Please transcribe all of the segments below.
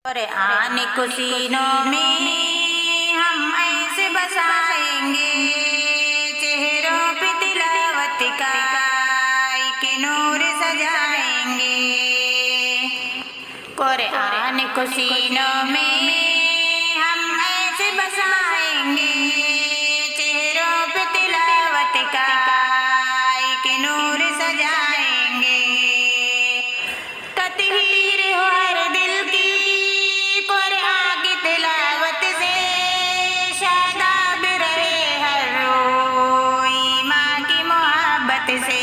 قرآن کو سینوں میں ہم ایسے بسائیں گے، چہروں پہ تلاوت کا کہ نور سجائیں گے۔ قرآن کو سینوں میں ہم ایسے بسائیں گے، چہروں پہ تلاوت کا کہ نور سجائیں گے۔ تطہیر ہو ہر دل کی قرآن کی تلاوت سے، شاداب رہے ہر روح ایمان کی محبت سے۔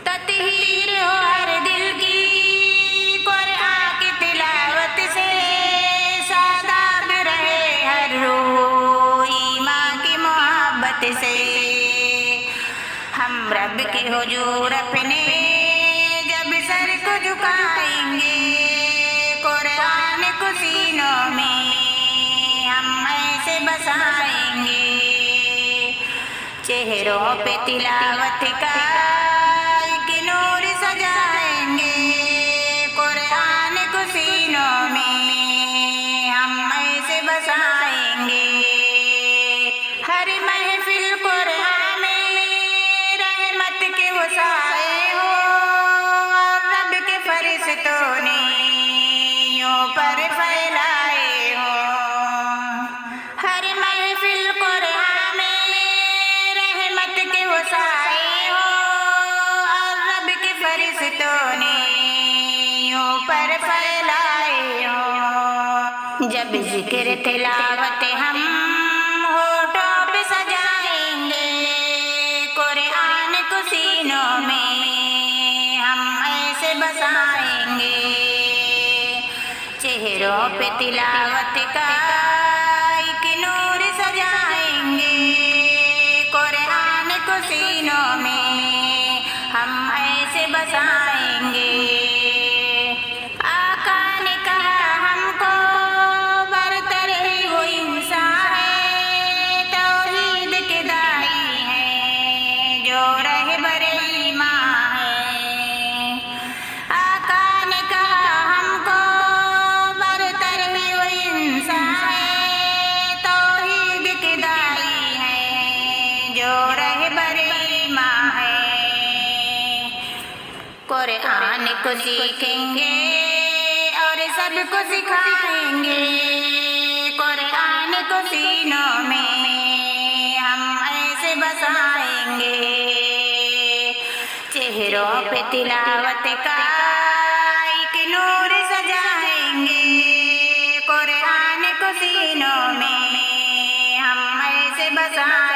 تطہیر ہو ہر دل کی قرآن کی تلاوت سے، شاداب رہے ہر روح ایمان کی محبت سے۔ ہم رب کے حضور اپنے جب سر کو جھکائیں گے، قرآن کو سینوں میں ہم ایسے بسائیں گے، چہروں پہ تلاوت کا کہ نور سجائیں گے۔ قرآن کو سینوں میں ہم ایسے بسائیں گے، ہر محفل قرآن میں رحمت کے وسائے ہو، اور رب کے فرشتوں نے یوں پر پھیلائے ہو۔ ہر محفل قرآن میں رحمت کے وسائے ہو، اور رب کے فرشتوں نے یوں پر پھیلائے ہو۔ جب ذکر تلاوت ہم ہونٹوں پہ سجائیں گے، قرآن کو سینوں میں ہم ایسے بسائیں گے، چہروں پہ تلاوت کا کہ نور سجائیں گے۔ قرآن کو سینوں میں ہم ایسے بسائیں گے۔ آقا نے کہا ہم کو برتر ہی وہ انسان ہے، توحید کے داعی ہیں جو رہبر ایمان ہے۔ آقا نے کہا ہم کو برتر ہی وہ انسان ہے، توحید کے داعی ہیں جو رہبر ایمان ہے۔ قرآن کو سیکھیں گے اور سب کو سکھائیں گے، قرآن کو سینوں میں ہم ایسے بسائیں گے، چہروں پہ تلاوت کا کہ نور سجائیں گے۔ قرآن کو سینوں میں ہم ایسے بسائیں گے۔